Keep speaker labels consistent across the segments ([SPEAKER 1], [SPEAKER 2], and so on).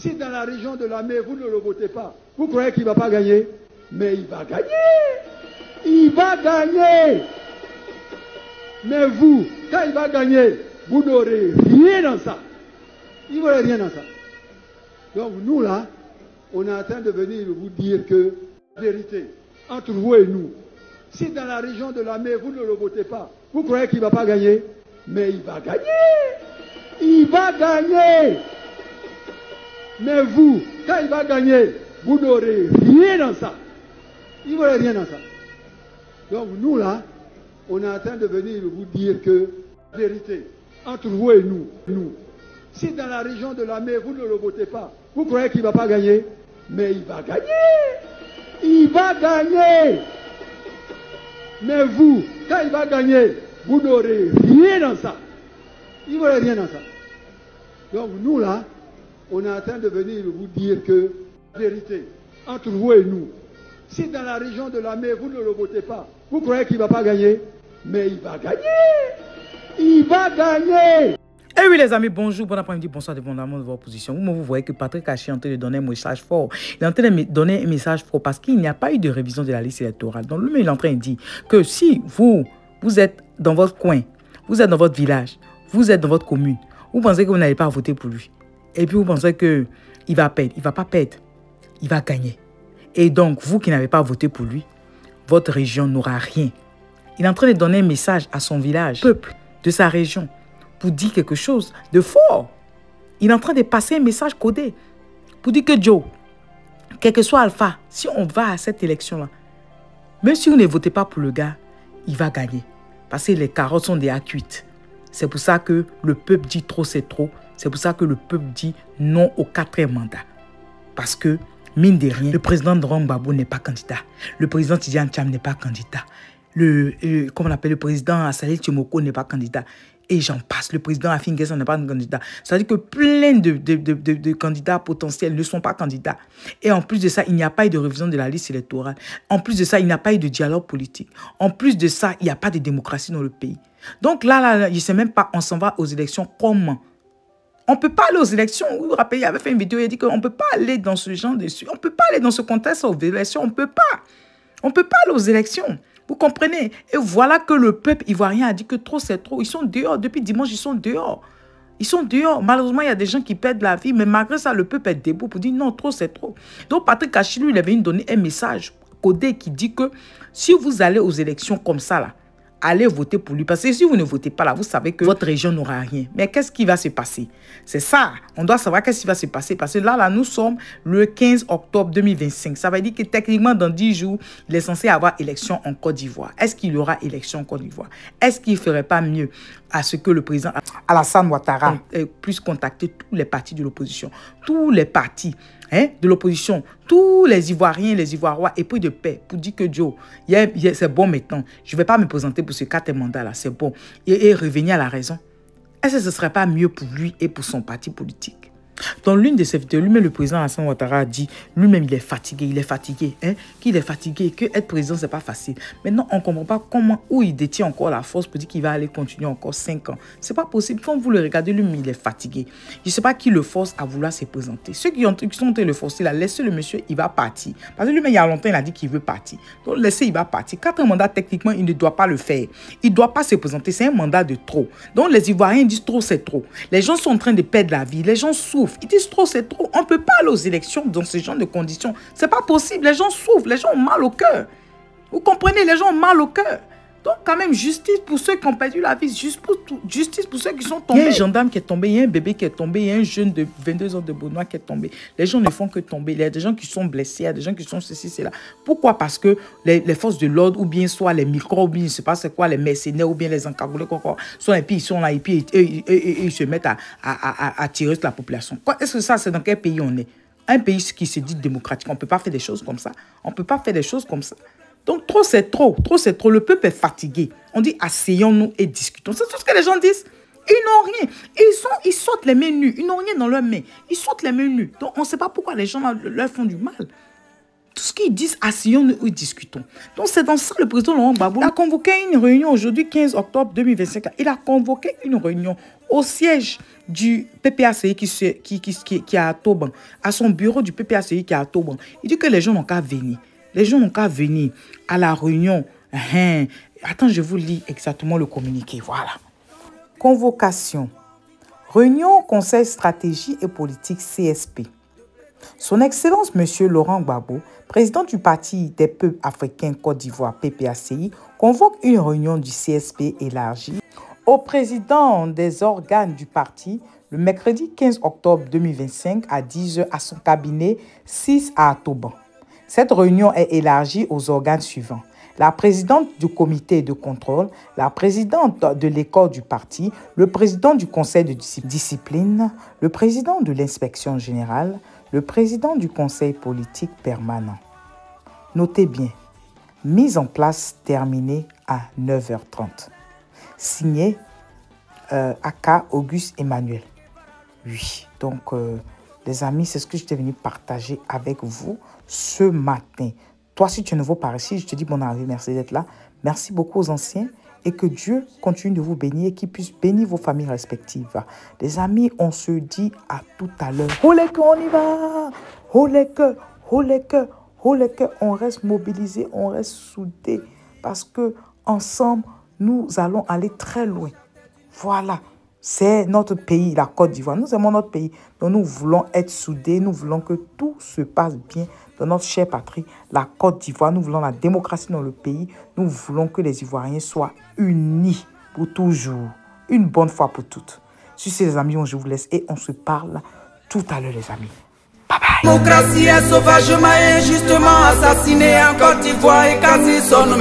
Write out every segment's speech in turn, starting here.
[SPEAKER 1] Si dans la région de la mer, vous ne le votez pas, vous croyez qu'il ne va pas gagner? Mais il va gagner. Il va gagner. Mais vous, quand il va gagner, vous n'aurez rien dans ça. Il n'aurez rien dans ça. Donc nous là, on est en train de venir vous dire que, vérité, entre vous et nous, si dans la région de la mer, vous ne le votez pas, vous croyez qu'il ne va pas gagner? Mais il va gagner. Il va gagner. Mais vous, quand il va gagner, vous n'aurez rien dans ça. Il n'aurez rien dans ça. Donc nous là, on est en train de venir vous dire que, vérité, entre vous et nous, si dans la région de la mer, vous ne le votez pas, vous croyez qu'il ne va pas gagner? Mais il va gagner. Il va gagner. Mais vous, quand il va gagner, vous n'aurez rien dans ça. Il n'aurez rien dans ça. Donc nous là, on est en train de venir vous dire que, vérité, entre vous et nous, si dans la région de la mer, vous ne le votez pas, vous croyez qu'il ne va pas gagner? Mais il va gagner. Il va gagner.
[SPEAKER 2] Eh oui les amis, bonjour, bon après-midi, bonsoir, dépendamment de votre position. Vous voyez que Patrick Hachi est en train de donner un message fort. Il est en train de donner un message fort parce qu'il n'y a pas eu de révision de la liste électorale. Donc lui-même, il est en train de dire que si vous êtes dans votre coin, vous êtes dans votre village, vous êtes dans votre commune, vous pensez que vous n'allez pas voter pour lui. Et puis vous pensez qu'il va perdre. Il ne va pas perdre, il va gagner. Et donc, vous qui n'avez pas voté pour lui, votre région n'aura rien. Il est en train de donner un message à son village, peuple de sa région, pour dire quelque chose de fort. Il est en train de passer un message codé pour dire que Joe, quel que soit Alpha, si on va à cette élection-là, même si vous ne votez pas pour le gars, il va gagner. Parce que les carottes sont déjà cuites. C'est pour ça que le peuple dit trop, c'est trop. C'est pour ça que le peuple dit non au 4e mandat. Parce que, mine de rien, le président Laurent Gbagbo n'est pas candidat. Le président Tidjane Thiam n'est pas candidat. Comment on appelle le président Salih Tchimoko n'est pas candidat. Et j'en passe. Le président Afin Guessan n'est pas un candidat. C'est-à-dire que plein de candidats potentiels ne sont pas candidats. Et en plus de ça, il n'y a pas eu de révision de la liste électorale. En plus de ça, il n'y a pas eu de dialogue politique. En plus de ça, il n'y a pas de démocratie dans le pays. Donc là, je ne sais même pas, on s'en va aux élections comment? On ne peut pas aller aux élections. Vous vous rappelez, il avait fait une vidéo, il a dit qu'on ne peut pas aller dans ce genre de... On ne peut pas aller dans ce contexte aux élections. On ne peut pas. On ne peut pas aller aux élections. Vous comprenez? Et voilà que le peuple ivoirien a dit que trop c'est trop. Ils sont dehors. Depuis dimanche, ils sont dehors. Ils sont dehors. Malheureusement, il y a des gens qui perdent la vie. Mais malgré ça, le peuple est debout pour dire non, trop c'est trop. Donc Patrick Hachi, lui, il avait donné un message codé qui dit que si vous allez aux élections comme ça, là, allez voter pour lui. Parce que si vous ne votez pas là, vous savez que votre région n'aura rien. Mais qu'est-ce qui va se passer? C'est ça. On doit savoir qu'est-ce qui va se passer. Parce que là, nous sommes le 15 octobre 2025. Ça veut dire que techniquement, dans 10 jours, il est censé avoir élection en Côte d'Ivoire. Est-ce qu'il y aura élection en Côte d'Ivoire? Est-ce qu'il ne ferait pas mieux à ce que le président Alassane Ouattara puisse contacter tous les partis de l'opposition? Tous les partis de l'opposition, tous les Ivoiriens, les Ivoirois, et puis de paix, pour dire que Joe, c'est bon maintenant, je ne vais pas me présenter pour ce 4e mandat-là, c'est bon, et revenir à la raison. Est-ce que ce ne serait pas mieux pour lui et pour son parti politique? Dans l'une de ses vidéos, lui-même, le président Alassane Ouattara a dit, lui-même, il est fatigué, qu'il est fatigué, que être président, c'est pas facile. Maintenant, on ne comprend pas comment, où il détient encore la force pour dire qu'il va aller continuer encore 5 ans. C'est pas possible. Quand vous le regardez, lui-même, il est fatigué. Je ne sais pas qui le force à vouloir se présenter. Ceux qui sont en train de le forcer, là, laissez le monsieur, il va partir. Parce que lui-même, il y a longtemps, il a dit qu'il veut partir. Donc, laissez, il va partir. 4 mandats, techniquement, il ne doit pas le faire. Il ne doit pas se présenter. C'est un mandat de trop. Donc, les Ivoiriens disent trop, c'est trop. Les gens sont en train de perdre la vie. Les gens souffrent. Ils disent trop, c'est trop. On ne peut pas aller aux élections dans ce genre de conditions. C'est pas possible. Les gens souffrent. Les gens ont mal au cœur. Vous comprenez? Les gens ont mal au cœur. Donc, quand même, justice pour ceux qui ont perdu la vie. Justice pour ceux qui sont tombés. Il y a un gendarme qui est tombé. Il y a un bébé qui est tombé. Il y a un jeune de 22 ans de Benoît qui est tombé. Les gens ne font que tomber. Il y a des gens qui sont blessés. Il y a des gens qui sont ceci, cela. Pourquoi? Parce que les forces de l'ordre, ou bien soit les micros, ou bien je ne sais pas c'est quoi, les mercenaires, ou bien les encagoulés, et puis ils sont là, et puis ils se mettent à tirer sur la population. Est-ce que ça, c'est dans quel pays on est? Un pays qui se dit démocratique. On ne peut pas faire des choses comme ça. On ne peut pas faire des choses comme ça. Donc, trop, c'est trop. Trop, c'est trop. Le peuple est fatigué. On dit, asseyons-nous et discutons. C'est tout ce que les gens disent. Ils n'ont rien. Ils sortent les mains nues. Ils n'ont rien dans leurs mains. Ils sortent les mains nues. Donc, on ne sait pas pourquoi les gens leur font du mal. Tout ce qu'ils disent, asseyons-nous et discutons. Donc, c'est dans ça le président Laurent Gbagbo a convoqué une réunion aujourd'hui, 15 octobre 2025. Il a convoqué une réunion au siège du PPACI qui est à Toban, à son bureau du PPACI qui est à Toban. Il dit que les gens n'ont qu'à venir. Les gens n'ont qu'à venir à la réunion. Attends, je vous lis exactement le communiqué. Voilà. Convocation. Réunion Conseil Stratégie et Politique CSP. Son Excellence M. Laurent Gbagbo, président du Parti des peuples africains Côte d'Ivoire PPACI, convoque une réunion du CSP élargie au président des organes du parti le mercredi 15 octobre 2025 à 10 h à son cabinet 6 à Toban. Cette réunion est élargie aux organes suivants: la présidente du comité de contrôle, la présidente de l'école du parti, le président du conseil de discipline, le président de l'inspection générale, le président du conseil politique permanent. Notez bien, mise en place terminée à 9 h 30. Signé Aka Auguste Emmanuel. Oui, donc les amis, c'est ce que j'étais venu partager avec vous ce matin. Toi, si tu es nouveau par ici, je te dis bon arrivée, merci d'être là. Merci beaucoup aux anciens et que Dieu continue de vous bénir et qu'il puisse bénir vos familles respectives. Les amis, on se dit à tout à l'heure. Olé que on y va. Olé que, olé que, olé que. On reste mobilisés, on reste soudés parce que ensemble, nous allons aller très loin. Voilà. C'est notre pays, la Côte d'Ivoire. Nous aimons notre pays. Donc nous voulons être soudés. Nous voulons que tout se passe bien dans notre chère patrie, la Côte d'Ivoire. Nous voulons la démocratie dans le pays. Nous voulons que les Ivoiriens soient unis pour toujours. Une bonne fois pour toutes. Sur ces les amis, je vous laisse et on se parle tout à l'heure les amis. Bye bye.
[SPEAKER 3] La démocratie est sauvagement et injustement assassinée en Côte d'Ivoire et quasi son nom.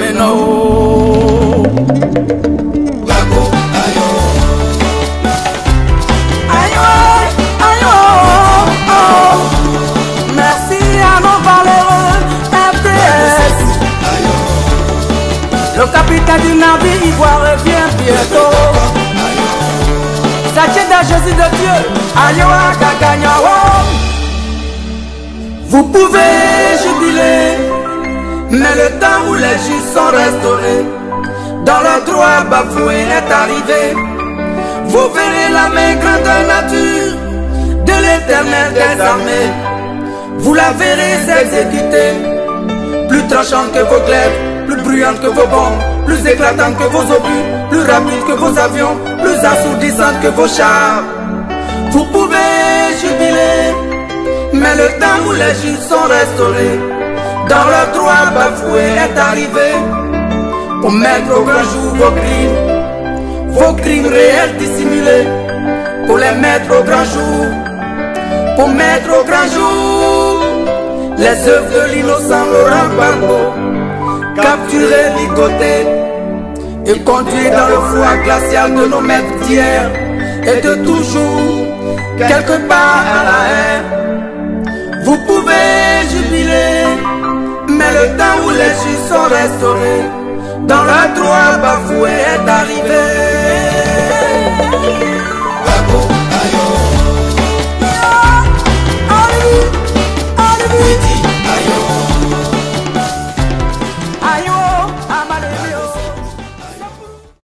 [SPEAKER 3] Merci à nos valeureux FDS. Le capitaine du navire ivoire revient bientôt. Sachez de Jésus de Dieu. Ayoa Kakanyawa. Vous pouvez jubiler, mais le temps où les juges sont restaurés, dans le droit bafoué est arrivé. Vous verrez la main grande nature de l'Éternel des armées. Vous la verrez s'exécuter, plus tranchante que vos glaives, plus bruyante que vos bombes, plus éclatante que vos obus, plus rapide que vos avions, plus assourdissante que vos chars. Vous pouvez jubiler, mais le temps où les juges sont restaurés, dans le droit bafoué est arrivé, pour mettre au grand jour vos crimes réels dissimulés, pour les mettre au grand jour, pour mettre au grand jour les œuvres de l'innocent Laurent Gbagbo, capturés, ligotés et conduits dans le froid glacial de nos maîtres d'hier et de toujours, quelque part à la haine. Vous pouvez jubiler, mais le temps où les juges sont restaurés, dans le droit bafoué est arrivé. Gbagbo, ayo.